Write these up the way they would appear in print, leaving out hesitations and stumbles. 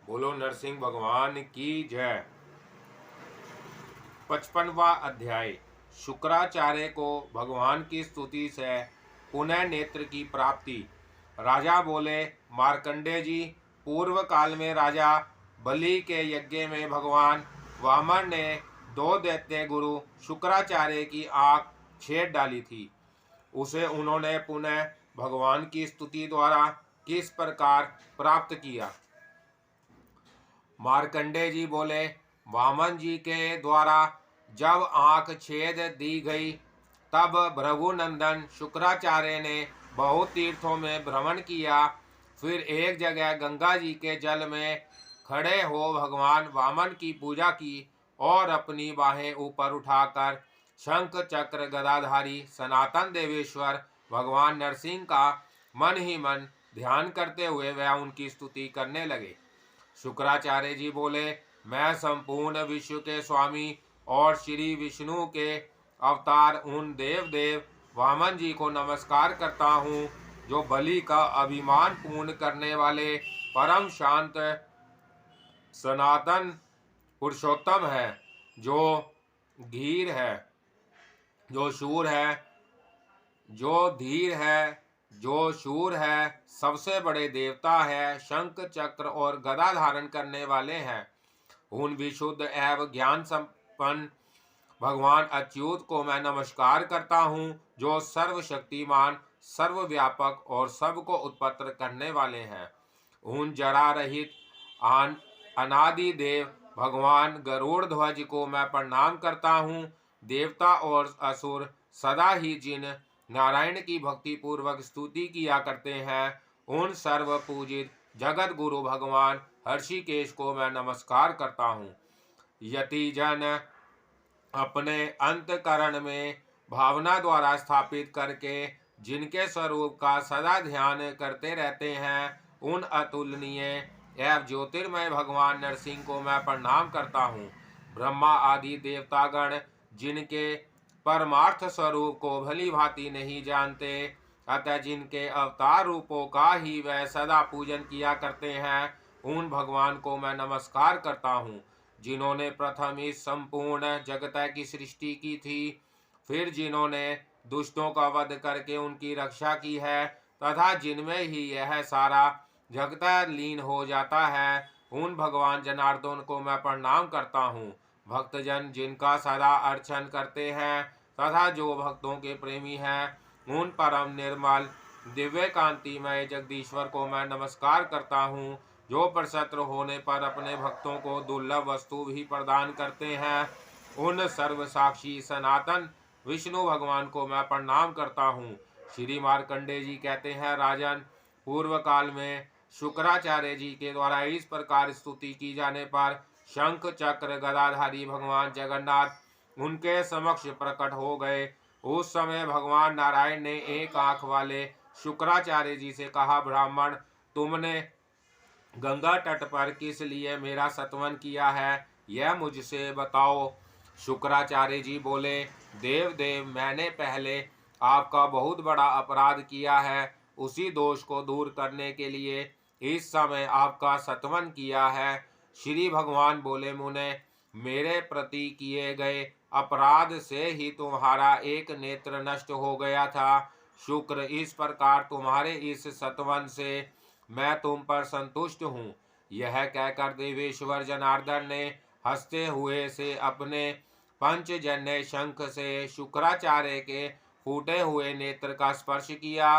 बोलो नरसिंह भगवान की जय। 55वां अध्याय। शुक्राचार्य को भगवान की स्तुति से पुनः नेत्र की प्राप्ति। राजा बोले, मार्कंडेय जी, पूर्व काल में राजा बलि के यज्ञ में भगवान वामन ने दो दैत्य गुरु शुक्राचार्य की आंख छेद डाली थी। उसे उन्होंने पुनः भगवान की स्तुति द्वारा किस प्रकार प्राप्त किया? मार्कंडेय जी बोले, वामन जी के द्वारा जब आंख छेद दी गई तब भृगुनंदन शुक्राचार्य ने बहुत तीर्थों में भ्रमण किया। फिर एक जगह गंगा जी के जल में खड़े हो भगवान वामन की पूजा की और अपनी बाहें ऊपर उठाकर शंख चक्र गदाधारी सनातन देवेश्वर भगवान नरसिंह का मन ही मन ध्यान करते हुए वह उनकी स्तुति करने लगे। शुक्राचार्य जी बोले, मैं संपूर्ण विश्व के स्वामी और श्री विष्णु के अवतार उन देव वामन जी को नमस्कार करता हूँ जो बलि का अभिमान पूर्ण करने वाले परम शांत सनातन पुरुषोत्तम है, जो धीर है, जो शूर है, जो धीर है, जो शूर है, सबसे बड़े देवता है, शंख चक्र और गदा धारण करने वाले हैं। उन विशुद्ध एवं ज्ञान संपन्न भगवान अच्युत को मैं नमस्कार करता हूँ, जो सर्वशक्तिमान, सर्वव्यापक और सबको उत्पन्न करने वाले हैं। उन जरा रहित अनादि देव भगवान गरुड़ ध्वज को मैं प्रणाम करता हूँ। देवता और असुर सदा ही जिन नारायण की भक्ति पूर्वक स्तुति किया करते हैं, उन सर्व पूजित जगत गुरु भगवान हर्षिकेश को मैं नमस्कार करता हूँ। यति जन अपने अंतकरण में भावना द्वारा स्थापित करके जिनके स्वरूप का सदा ध्यान करते रहते हैं, उन अतुलनीय एवं ज्योतिर्मय भगवान नरसिंह को मैं प्रणाम करता हूँ। ब्रह्मा आदि देवतागण जिनके परमार्थ स्वरूप को भली भांति नहीं जानते, अतः जिनके अवतार रूपों का ही वह सदा पूजन किया करते हैं, उन भगवान को मैं नमस्कार करता हूँ। जिन्होंने प्रथम इस संपूर्ण जगत की सृष्टि की थी, फिर जिन्होंने दुष्टों का वध करके उनकी रक्षा की है, तथा जिनमें ही यह सारा जगत लीन हो जाता है, उन भगवान जनार्दन को मैं प्रणाम करता हूँ। भक्तजन जिनका सदा अर्चन करते हैं तथा जो भक्तों के प्रेमी हैं, उन परम निर्मल दिव्य कांतिमय जगदीश्वर को मैं नमस्कार करता हूँ, जो प्रसन्न होने पर अपने भक्तों को दुर्लभ वस्तु भी प्रदान करते हैं। उन सर्व साक्षी सनातन विष्णु भगवान को मैं प्रणाम करता हूँ। श्री मार्कंडेय जी कहते हैं, राजन, पूर्व काल में शुक्राचार्य जी के द्वारा इस प्रकार स्तुति की जाने पर शंख चक्र गदाधारी भगवान जगन्नाथ उनके समक्ष प्रकट हो गए। उस समय भगवान नारायण ने एक आंख वाले शुक्राचार्य जी से कहा, ब्राह्मण, तुमने गंगा तट पर किस लिए मेरा सत्वन किया है, यह मुझसे बताओ। शुक्राचार्य जी बोले, देव, मैंने पहले आपका बहुत बड़ा अपराध किया है। उसी दोष को दूर करने के लिए इस समय आपका सत्वन किया है। श्री भगवान बोले, मुने, मेरे प्रति किए गए अपराध से ही तुम्हारा एक नेत्र नष्ट हो गया था। शुक्र, इस प्रकार तुम्हारे इस सत्वन से मैं तुम पर संतुष्ट हूँ। यह कहकर देवेश्वर जनार्दन ने हंसते हुए से अपने पंचजन्य शंख से शुक्राचार्य के फूटे हुए नेत्र का स्पर्श किया।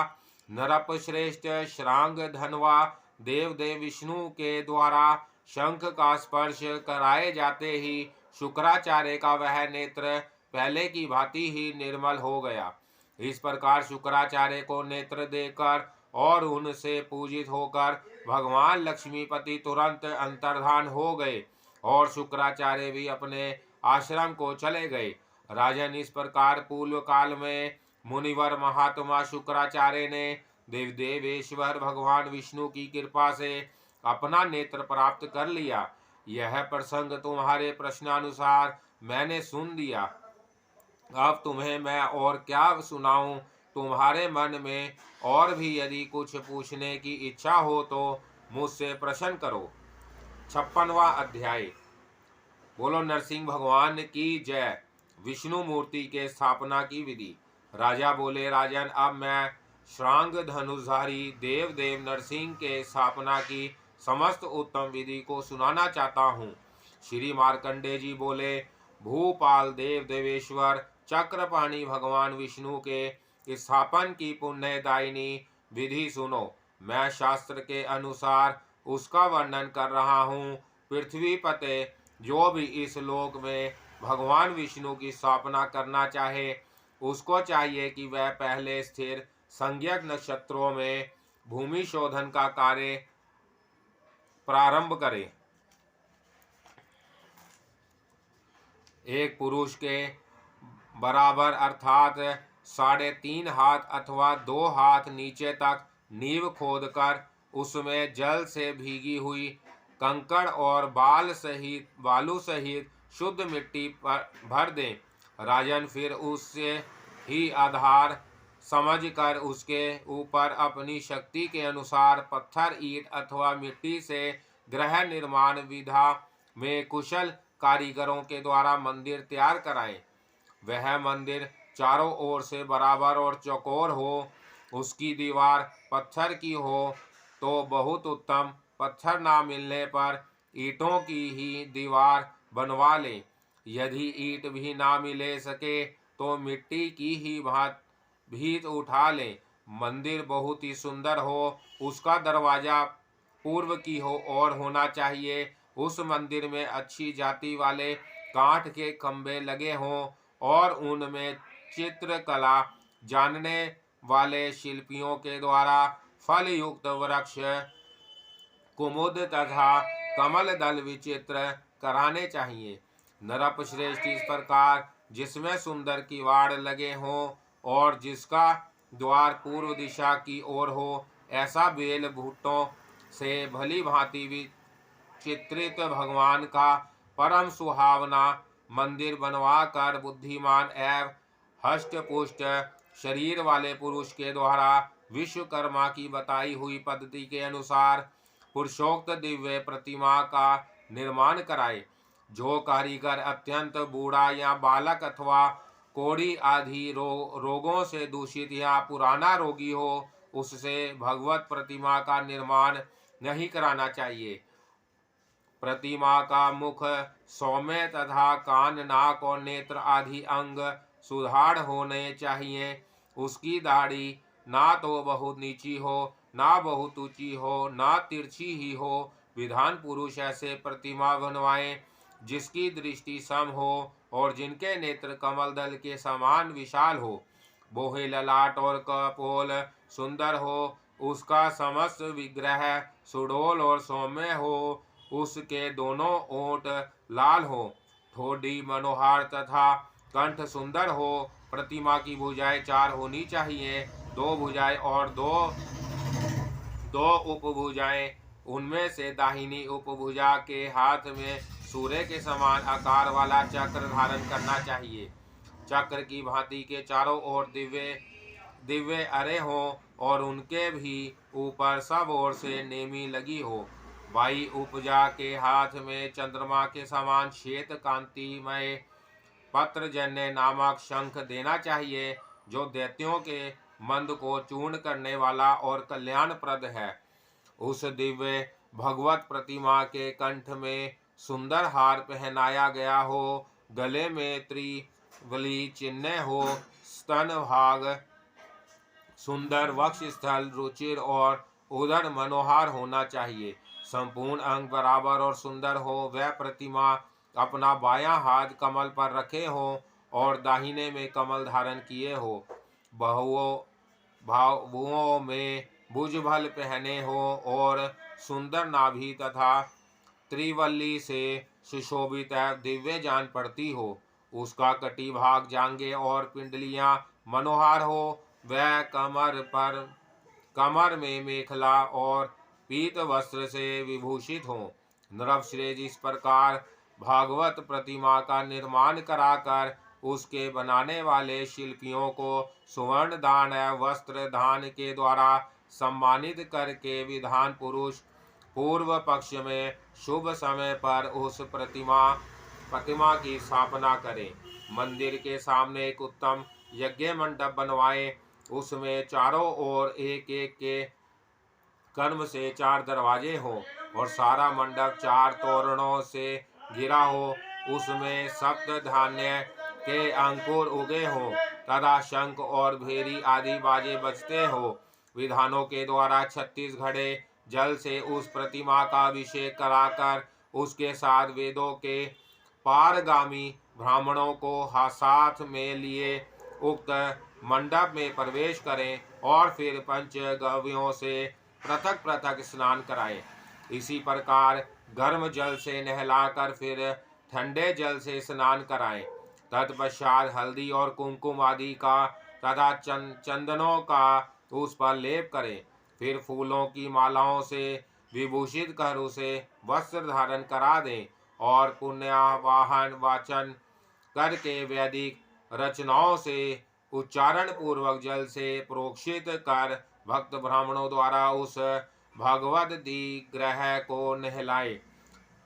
नरप श्रेष्ठ श्रांग धनवा देव विष्णु के द्वारा शंख का स्पर्श कराए जाते ही शुक्राचार्य का वह नेत्र पहले की भांति ही निर्मल हो गया। इस प्रकार शुक्राचार्य को नेत्र देकर और उनसे पूजित होकर भगवान लक्ष्मीपति तुरंत अंतर्धान हो गए और शुक्राचार्य भी अपने आश्रम को चले गए। राजन, इस प्रकार पूर्व काल में मुनिवर महात्मा शुक्राचार्य ने देवेश्वर भगवान विष्णु की कृपा से अपना नेत्र प्राप्त कर लिया। यह प्रसंग तुम्हारे प्रश्नानुसार मैंने सुन दिया। अब तुम्हें मैं और क्या सुनाऊं? तुम्हारे मन में और भी यदि कुछ पूछने की इच्छा हो तो मुझसे प्रश्न करो। 56वां अध्याय। बोलो नरसिंह भगवान की जय। विष्णु मूर्ति के स्थापना की विधि। राजा बोले, राजन, अब मैं श्रांग धनुषधारी देव नरसिंह के स्थापना की समस्त उत्तम विधि को सुनाना चाहता हूँ। श्री मार्कंडे जी बोले, भूपाल देवेश्वर चक्रपाणी भगवान विष्णु के स्थापन की पुण्यदायिनी विधि सुनो। मैं शास्त्र के अनुसार उसका वर्णन कर रहा हूँ। पृथ्वी पते जो भी इस लोक में भगवान विष्णु की स्थापना करना चाहे, उसको चाहिए कि वह पहले स्थिर संज्ञक नक्षत्रों में भूमि शोधन का कार्य प्रारंभ करे। एक पुरुष के बराबर अर्थात 3.5 हाथ अथवा 2 हाथ नीचे तक नींव खोदकर उसमें जल से भीगी हुई कंकड़ और बालू सहित शुद्ध मिट्टी भर दें। राजन, फिर उससे ही आधार समझकर उसके ऊपर अपनी शक्ति के अनुसार पत्थर, ईंट अथवा मिट्टी से गृह निर्माण विधा में कुशल कारीगरों के द्वारा मंदिर तैयार कराएं। वह मंदिर चारों ओर से बराबर और चौकोर हो। उसकी दीवार पत्थर की हो तो बहुत उत्तम। पत्थर ना मिलने पर ईंटों की ही दीवार बनवा लें। यदि ईंट भी ना मिले सके तो मिट्टी की ही भीत उठा लें। मंदिर बहुत ही सुंदर हो। उसका दरवाजा पूर्व की ओर होना चाहिए। उस मंदिर में अच्छी जाति वाले काठ के खंभे लगे हों और उनमें चित्रकला जानने वाले शिल्पियों के द्वारा फल युक्त वृक्ष, कुमुद तथा कमल दल विचित्र कराने चाहिए। नरप श्रेष्ठ इस प्रकार जिसमें सुंदर किवाड़ लगे हों और जिसका द्वार पूर्व दिशा की ओर हो, ऐसा बेल भुट्टों से भली भांति विचित्रित भगवान का परम सुहावना मंदिर बनवा कर बुद्धिमान एवं हष्टपुष्ट शरीर वाले पुरुष के द्वारा विश्वकर्मा की बताई हुई पद्धति के अनुसार पुरुषोक्त दिव्य प्रतिमा का निर्माण कराए। जो कारीगर अत्यंत बूढ़ा या बालक अथवा कोढ़ी आदि रोगों से दूषित या पुराना रोगी हो, उससे भगवत प्रतिमा का निर्माण नहीं कराना चाहिए। प्रतिमा का मुख सौम्य तथा कान, नाक और नेत्र आदि अंग सुदृढ़ होने चाहिए। उसकी दाढ़ी ना तो बहुत नीची हो, ना बहुत ऊंची हो, ना तिरछी ही हो। विद्वान पुरुष ऐसे प्रतिमा बनवाएं जिसकी दृष्टि सम हो और जिनके नेत्र कमल दल के समान विशाल हो। बोहे ललाट और कपोल सुंदर हो। उसका समस्त विग्रह सुडोल और सौम्य हो। उसके दोनों ओंठ लाल हो। ठोड़ी मनोहर तथा कंठ सुंदर हो। प्रतिमा की भुजाएं 4 होनी चाहिए। 2 भुजाएं और दो उपभुजाएं। उनमें से दाहिनी उपभुजा के हाथ में सूर्य के समान आकार वाला चक्र धारण करना चाहिए। चक्र की भांति के चारों ओर दिव्य अरे हो और उनके भी ऊपर सब ओर से नेमी लगी हो। बाई उपजा के हाथ में चंद्रमा के समान श्वेत कांतिमय पत्रजन्य नामक शंख देना चाहिए, जो दैत्यों के मंद को चूर्ण करने वाला और कल्याणप्रद है। उस दिव्य भगवत प्रतिमा के कंठ में सुंदर हार पहनाया गया हो। गले में त्रिवली चिन्ह हो। स्तन भाग सुंदर, वक्ष स्थल रुचिर और उदर मनोहर होना चाहिए। संपूर्ण अंग बराबर और सुंदर हो। वह प्रतिमा अपना बायां हाथ कमल पर रखे हो और दाहिने में कमल धारण किए हो। बाहुओं में भुजबल पहने हो और सुंदर नाभि तथा त्रिवल्ली से सुशोभित दिव्य जान पड़ती हो। उसका कटी भाग, जांघें और पिंडलियां मनोहर हो। वह कमर में मेखला और पीत वस्त्र से विभूषित हो। नरश्रेष्ठ इस प्रकार भागवत प्रतिमा का निर्माण कराकर उसके बनाने वाले शिल्पियों को सुवर्ण दान एवं वस्त्र दान के द्वारा सम्मानित करके विद्वान पुरुष पूर्व पक्ष में शुभ समय पर उस प्रतिमा की स्थापना करें। मंदिर के सामने एक उत्तम यज्ञ मंडप बनवाएं। उसमें चारों ओर एक एक के कर्म से 4 दरवाजे हो और सारा मंडप 4 तोरणों से घिरा हो। उसमें सप्त धान्य के अंकुर उगे हो तथा शंख और भेरी आदि बाजे बजते हो। विधानों के द्वारा 36 घड़े जल से उस प्रतिमा का अभिषेक कराकर उसके साथ वेदों के पारगामी ब्राह्मणों को साथ में लिए उक्त मंडप में प्रवेश करें और फिर पंचगव्यों से पृथक पृथक स्नान कराएं। इसी प्रकार गर्म जल से नहलाकर फिर ठंडे जल से स्नान कराएं। तत्पश्चात हल्दी और कुमकुम आदि का तथा चंदनों का उस पर लेप करें। फिर फूलों की मालाओं से विभूषित कर उसे वस्त्र धारण करा दें और पुण्यावाहन वाचन करके वैदिक रचनाओं से उच्चारण पूर्वक जल से प्रोक्षित कर भक्त ब्राह्मणों द्वारा उस भगवत दिग्रह को नहलाए।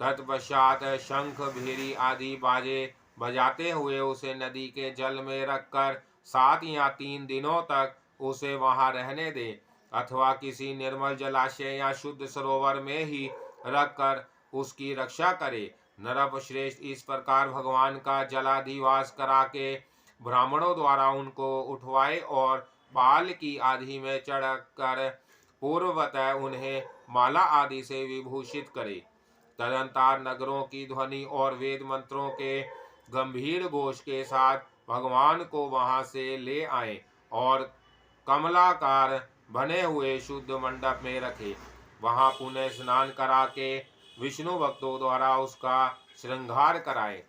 तत्पश्चात शंख भेरी आदि बाजे बजाते हुए उसे नदी के जल में रखकर 7 या 3 दिनों तक उसे वहां रहने दे अथवा किसी निर्मल जलाशय या शुद्ध सरोवर में ही रखकर उसकी रक्षा करे। नरप श्रेष्ठ इस प्रकार भगवान का जलाधिवास करा के ब्राह्मणों द्वारा उनको उठवाए और पाल की आदि में चढ़कर पूर्वतः उन्हें माला आदि से विभूषित करे। तदंतर नगरों की ध्वनि और वेद मंत्रों के गंभीर घोष के साथ भगवान को वहां से ले आए और कमलाकार बने हुए शुद्ध मंडप में रखे। वहां पुण्य स्नान करा के विष्णु भक्तों द्वारा उसका श्रृंगार कराए।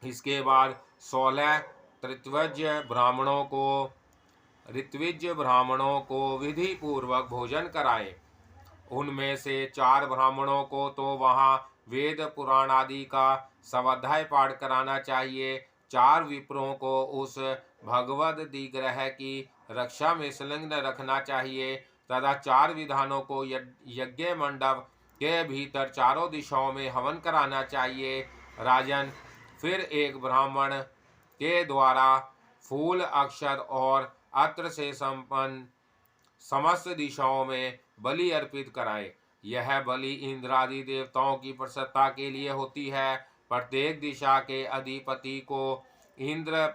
इसके बाद 16 ऋत्विज ब्राह्मणों को विधि पूर्वक भोजन कराए। उनमें से 4 ब्राह्मणों को तो वहाँ वेद पुराण आदि का स्वाध्याय पाठ कराना चाहिए। 4 विप्रों को उस भगवद दिग्रह की रक्षा में संलग्न रखना चाहिए तथा 4 विधानों को यज्ञ मंडप के भीतर चारों दिशाओं में हवन कराना चाहिए। राजन, फिर एक ब्राह्मण के द्वारा फूल अक्षत और अत्र से संपन्न समस्त दिशाओं में बलि अर्पित कराए। यह बलि इंद्रादि देवताओं की प्रसन्नता के लिए होती है। प्रत्येक दिशा के अधिपति को इंद्र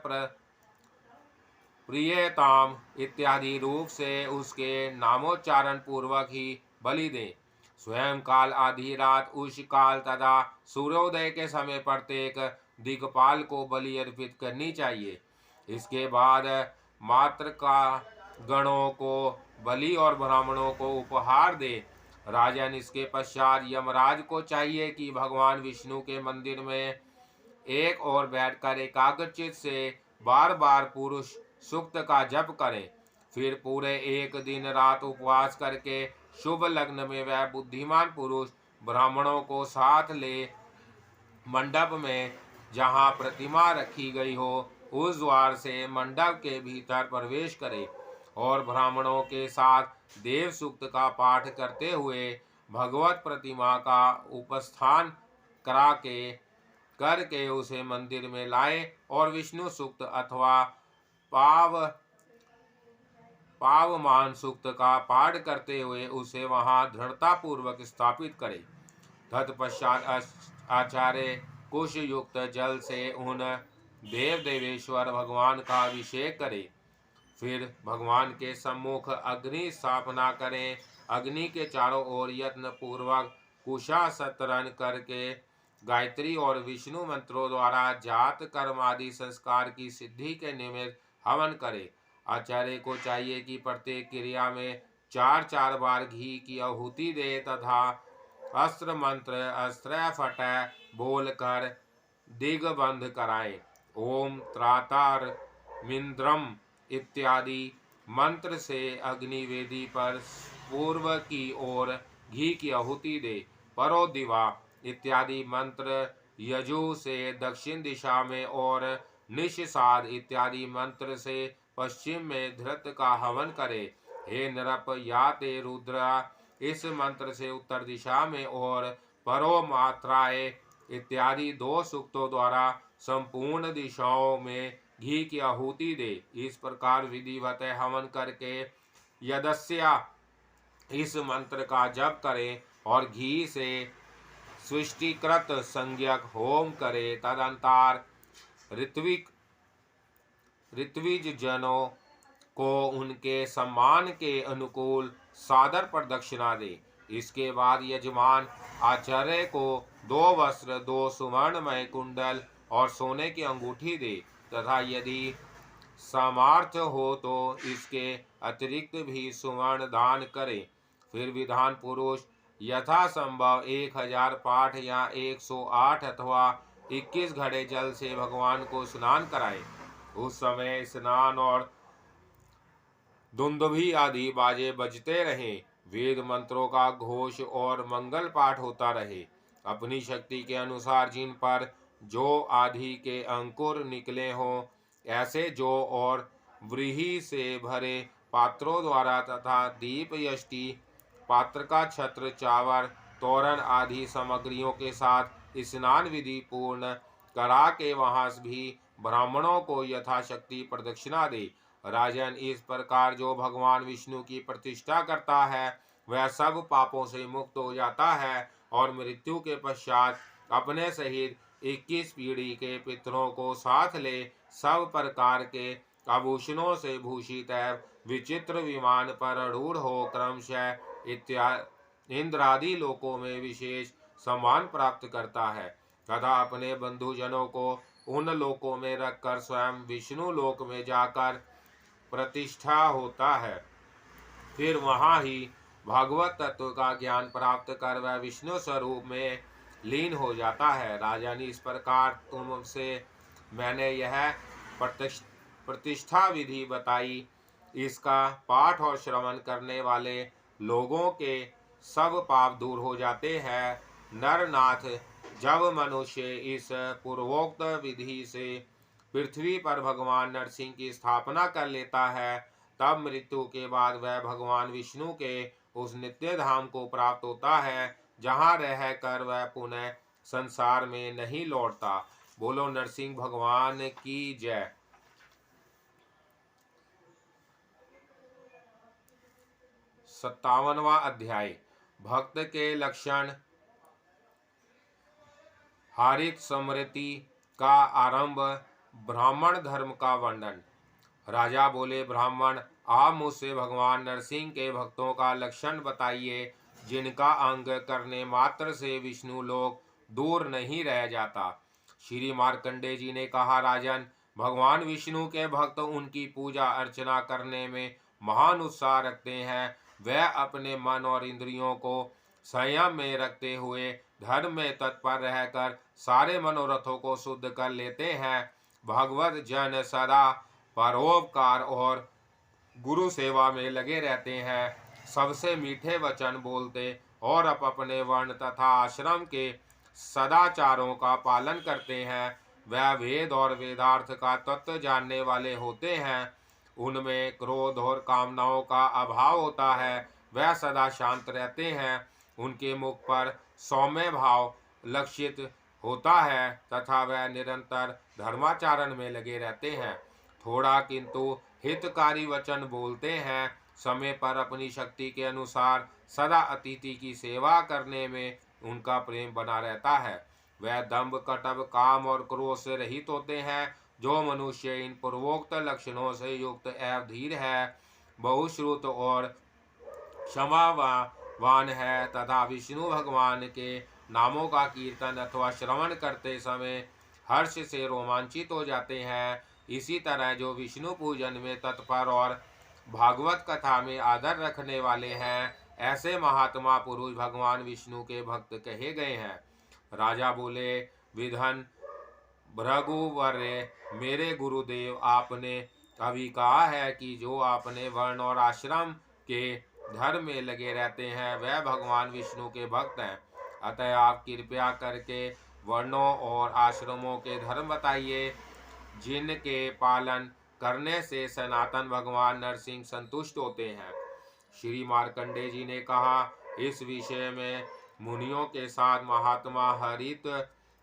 प्रियताम इत्यादि रूप से उसके नामोच्चारण पूर्वक ही बलि दें। स्वयं काल, आधी रात, उष काल तथा सूर्योदय के समय प्रत्येक दिक्पाल को बलि अर्पित करनी चाहिए। इसके बाद मात्र का गणों को बलि और ब्राह्मणों को उपहार दे। राजन, इसके पश्चात यमराज को चाहिए कि भगवान विष्णु के मंदिर में एक और बैठकर एकाग्रचित से बार बार पुरुष सूक्त का जप करें। फिर पूरे 1 दिन रात उपवास करके शुभ लग्न में वह बुद्धिमान पुरुष ब्राह्मणों को साथ ले मंडप में जहाँ प्रतिमा रखी गई हो उस द्वार से मंडप के भीतर प्रवेश करे और ब्राह्मणों के साथ देव सूक्त का पाठ करते हुए भगवत प्रतिमा का उपस्थान करके उसे मंदिर में लाए और विष्णु सूक्त अथवा पावमान सूक्त का पाठ करते हुए उसे वहां दृढ़ता पूर्वक स्थापित करे। तत्पश्चात आचार्य कुश युक्त जल से उन देव देवेश्वर भगवान का अभिषेक करे। फिर भगवान के सम्मुख अग्नि स्थापना करें। अग्नि के चारों ओर यत्न पूर्वक कुशासतरण करके गायत्री और विष्णु मंत्रों द्वारा जात कर्म आदि संस्कार की सिद्धि के निमित्त हवन करे। आचार्य को चाहिए कि प्रत्येक क्रिया में 4 बार घी की आहुति दे तथा अस्त्र मंत्र अस्त्र फट बोलकर दिग्बंध कराए। ओम त्रातार मिंद्रम इत्यादि मंत्र से अग्निवेदी पर पूर्व की ओर घी की आहुति दे। परो दिवा इत्यादि मंत्र यजु से दक्षिण दिशा में और निषसाद इत्यादि मंत्र से पश्चिम में धृत का हवन करे। हे नरप, या ते रुद्र इस मंत्र से उत्तर दिशा में और परो मात्राएं इत्यादि 2 सूक्तों द्वारा संपूर्ण दिशाओं में घी की आहुति दे। इस प्रकार विधिवत हवन करके यदस्या इस मंत्र का जप करें और घी से सृष्टिकृत संज्ञक होम करे। तदंतर ऋत्विज जनों को उनके सम्मान के अनुकूल सादर प्रदक्षिणा दे। इसके बाद यजमान आचार्य को 2 वस्त्र, 2 सुवर्णमय कुंडल और सोने की अंगूठी दे तथा यदि सामर्थ्य हो तो इसके अतिरिक्त भी सुवर्ण दान करे। फिर विधान पुरुष यथासंभव 1000 पाठ या 108 अथवा 21 घड़े जल से भगवान को स्नान कराए। उस समय स्नान और दुंदुभी आदि बाजे बजते रहे, वेद मंत्रों का घोष और मंगल पाठ होता रहे। अपनी शक्ति के अनुसार जिन पर जो आदि के अंकुर निकले हों, ऐसे जो और व्रीहि से भरे पात्रों द्वारा तथा दीप यष्टि पात्र का छत्र, चावर, तोरण आदि सामग्रियों के साथ स्नान विधि पूर्ण करा के वहां भी ब्राह्मणों को यथाशक्ति प्रदक्षिणा दे। राजन, इस प्रकार जो भगवान विष्णु की प्रतिष्ठा करता है वह सब पापों से मुक्त हो जाता है और मृत्यु के पश्चात अपने सहित 21 पीढ़ी के पितरों को साथ ले सब प्रकार के आभूषणों से भूषित एवं विचित्र विमान पर रूढ़ हो क्रमशः इंद्रादि लोकों में विशेष सम्मान प्राप्त करता है तथा अपने बंधुजनों को उन लोकों में रखकर स्वयं विष्णु लोक में जाकर प्रतिष्ठा होता है। फिर वहाँ ही भागवत तत्व का ज्ञान प्राप्त कर वह विष्णु स्वरूप में लीन हो जाता है। राजन, इस प्रकार तुमसे मैंने यह प्रतिष्ठा विधि बताई। इसका पाठ और श्रवण करने वाले लोगों के सब पाप दूर हो जाते हैं। नरनाथ, जब मनुष्य इस पूर्वोक्त विधि से पृथ्वी पर भगवान नरसिंह की स्थापना कर लेता है, तब मृत्यु के बाद वह भगवान विष्णु के उस नित्य धाम को प्राप्त होता है जहाँ रहकर वह पुनः संसार में नहीं लौटता। बोलो नरसिंह भगवान की जय। 57वां अध्याय भक्त के लक्षण। हारित स्मृति का आरंभ। ब्राह्मण धर्म का वर्णन। राजा बोले, ब्राह्मण, आप मुझसे भगवान नरसिंह के भक्तों का लक्षण बताइए जिनका अंग करने मात्र से विष्णु लोक दूर नहीं रह जाता। श्री मार्कंडे जी ने कहा, राजन, भगवान विष्णु के भक्त उनकी पूजा अर्चना करने में महान उत्साह रखते हैं। वह अपने मन और इंद्रियों को संयम में रखते हुए धर्म में तत्पर रहकर सारे मनोरथों को शुद्ध कर लेते हैं। भगवत जन सदा परोपकार और गुरु सेवा में लगे रहते हैं, सबसे मीठे वचन बोलते और अपने वर्ण तथा आश्रम के सदाचारों का पालन करते हैं। वह वेद और वेदार्थ का तत्व जानने वाले होते हैं। उनमें क्रोध और कामनाओं का अभाव होता है। वह सदा शांत रहते हैं। उनके मुख पर सौम्य भाव लक्षित होता है तथा वह निरंतर धर्माचरण में लगे रहते हैं। थोड़ा किंतु हितकारी वचन बोलते हैं। समय पर अपनी शक्ति के अनुसार सदा अतिथि की सेवा करने में उनका प्रेम बना रहता है। वह दंभ, कटब, काम और क्रोध से रहित होते हैं। जो मनुष्य इन पूर्वोक्त लक्षणों से युक्त एवं धीर है, बहुश्रुत और क्षमावान है तथा विष्णु भगवान के नामों का कीर्तन अथवा श्रवण करते समय हर्ष से रोमांचित हो जाते हैं, इसी तरह जो विष्णु पूजन में तत्पर और भागवत कथा में आदर रखने वाले हैं, ऐसे महात्मा पुरुष भगवान विष्णु के भक्त कहे गए हैं। राजा बोले, विधन भृगुवर्य, मेरे गुरुदेव, आपने अभी कहा है कि जो अपने वर्ण और आश्रम के धर्म में लगे रहते हैं वह भगवान विष्णु के भक्त हैं। अतः आप कृपया करके वर्णों और आश्रमों के धर्म बताइए जिनके पालन करने से सनातन भगवान नरसिंह संतुष्ट होते हैं। श्री मार्कंडे जी ने कहा, इस विषय में मुनियों के साथ महात्मा हरित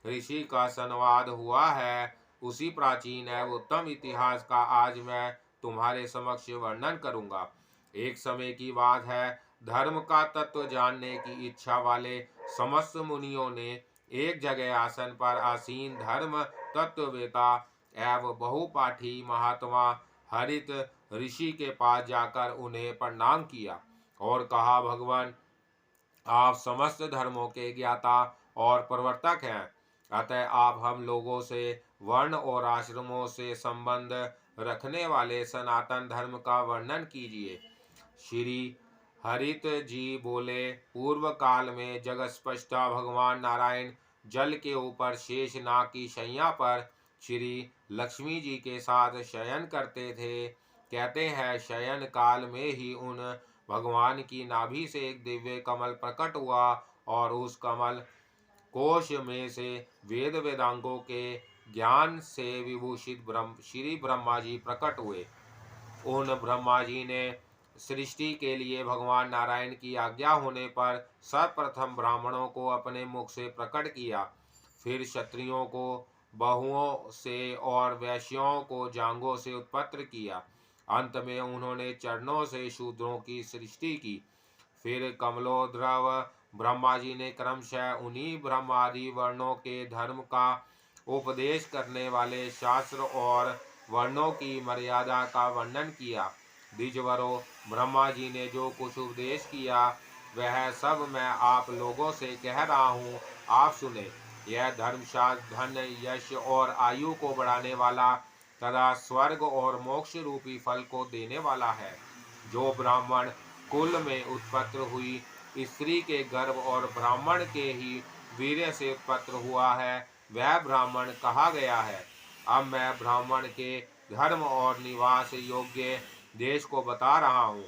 ऋषि का संवाद हुआ है। उसी प्राचीन एवं उत्तम इतिहास का आज मैं तुम्हारे समक्ष वर्णन करूंगा। एक समय की बात है, धर्म का तत्व जानने की इच्छा वाले समस्त मुनियों ने एक जगह आसन पर आसीन धर्म तत्ववेता एवं बहुपाठी महात्मा हरित ऋषि के पास जाकर उन्हें प्रणाम किया और कहा, भगवान, आप समस्त धर्मों के ज्ञाता और प्रवर्तक हैं, अतः आप हम लोगों से वर्ण और आश्रमों से संबंध रखने वाले सनातन धर्म का वर्णन कीजिए। श्री हरित जी बोले, पूर्व काल में जगस्पष्टा भगवान नारायण जल के ऊपर शेष नाग की शैया पर श्री लक्ष्मी जी के साथ शयन करते थे। कहते हैं, शयन काल में ही उन भगवान की नाभि से एक दिव्य कमल प्रकट हुआ और उस कमल कोश में से वेद वेदांगों के ज्ञान से विभूषित श्री ब्रह्मा जी प्रकट हुए। उन ब्रह्मा जी ने सृष्टि के लिए भगवान नारायण की आज्ञा होने पर सर्वप्रथम ब्राह्मणों को अपने मुख से प्रकट किया, फिर क्षत्रियों को बहुओं से और वैश्यों को जांघों से उत्पन्न किया। अंत में उन्होंने चरणों से शूद्रों की सृष्टि की। फिर कमलोद्भव ब्रह्मा जी ने क्रमशः उन्हीं ब्रह्मादि वर्णों के धर्म का उपदेश करने वाले शास्त्र और वर्णों की मर्यादा का वर्णन किया। द्विजवरों, ब्रह्मा जी ने जो कुछ उपदेश किया वह सब मैं आप लोगों से कह रहा हूँ, आप सुने। यह धर्मशास्त्र धन, यश और आयु को बढ़ाने वाला तथा स्वर्ग और मोक्ष रूपी फल को देने वाला है। जो ब्राह्मण कुल में उत्पन्न हुई स्त्री के गर्भ और ब्राह्मण के ही वीर्य से उत्पन्न हुआ है, वह ब्राह्मण कहा गया है। अब मैं ब्राह्मण के धर्म और निवास योग्य देश को बता रहा हूँ।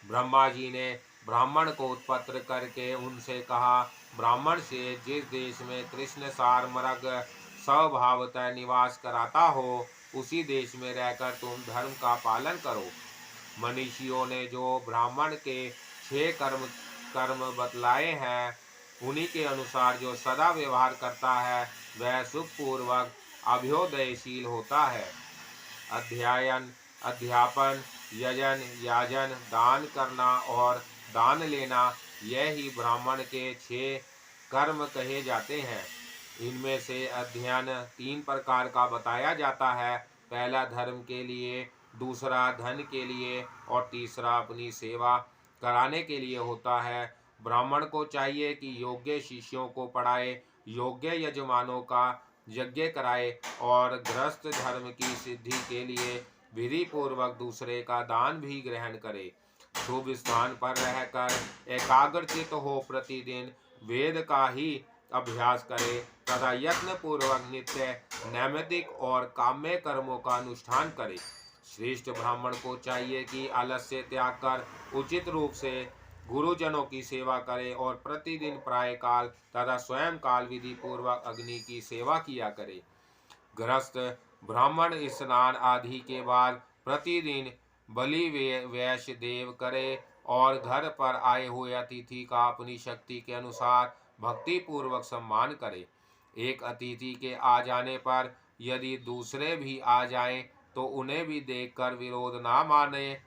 ब्रह्मा जी ने ब्राह्मण को उत्पन्न करके उनसे कहा, ब्राह्मण से जिस देश में कृष्ण सार मृग स्वभावतः निवास कराता हो, उसी देश में रहकर तुम धर्म का पालन करो। मनीषियों ने जो ब्राह्मण के 6 कर्म बतलाए हैं, उन्हीं के अनुसार जो सदा व्यवहार करता है वह सुखपूर्वक अभ्युदयशील होता है। अध्ययन, अध्यापन, यजन, याजन, दान करना और दान लेना, यह ही ब्राह्मण के 6 कर्म कहे जाते हैं। इनमें से अध्ययन 3 प्रकार का बताया जाता है। पहला धर्म के लिए, दूसरा धन के लिए और तीसरा अपनी सेवा कराने के लिए होता है। ब्राह्मण को चाहिए कि योग्य शिष्यों को पढ़ाए, योग्य यजमानों का यज्ञ कराए और गृहस्थ धर्म की सिद्धि के लिए विधि पूर्वक दूसरे का दान भी ग्रहण करे। शुभ स्थान पर रहकर एकाग्रचित हो प्रतिदिन वेद का ही अभ्यास करे तथा यत्न पूर्वक नित्य नैमित्तिक और काम्य कर्मों का अनुष्ठान करे। श्रेष्ठ ब्राह्मण को चाहिए कि आलस्य त्याग कर उचित रूप से गुरुजनों की सेवा करे और प्रतिदिन प्रायकाल तथा स्वयं काल विधि पूर्वक अग्नि की सेवा किया करे। गृहस्थ ब्राह्मण स्नान आदि के बाद प्रतिदिन बलि वैश्य देव करे और घर पर आए हुए अतिथि का अपनी शक्ति के अनुसार भक्ति पूर्वक सम्मान करे। एक अतिथि के आ जाने पर यदि दूसरे भी आ जाएं तो उन्हें भी देखकर विरोध ना माने,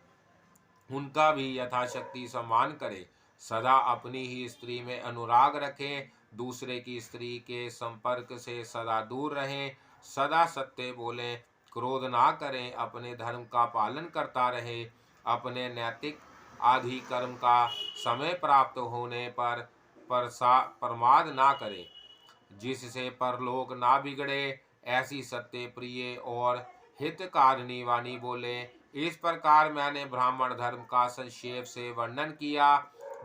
उनका भी यथाशक्ति सम्मान करें। सदा अपनी ही स्त्री में अनुराग रखें, दूसरे की स्त्री के संपर्क से सदा दूर रहें, सदा सत्य बोलें, क्रोध ना करें, अपने धर्म का पालन करता रहे, अपने नैतिक आदि कर्म का समय प्राप्त होने पर प्रमाद ना करें, जिससे परलोक ना बिगड़े, ऐसी सत्य प्रिय और हितकारिणी वाणी बोले। इस प्रकार मैंने ब्राह्मण धर्म का संक्षेप से वर्णन किया।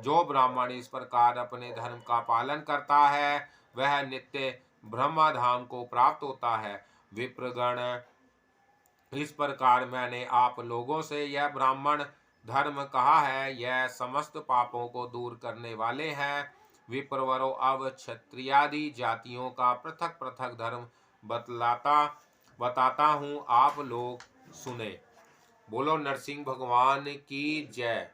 जो ब्राह्मण इस प्रकार अपने धर्म का पालन करता है वह नित्य ब्रह्मधाम को प्राप्त होता है। विप्रगण, इस प्रकार मैंने आप लोगों से यह ब्राह्मण धर्म कहा है, यह समस्त पापों को दूर करने वाले हैं। विप्रवरों, अब क्षत्रियादि जातियों का पृथक पृथक धर्म बताता हूँ, आप लोग सुने। बोलो नरसिंह भगवान की जय।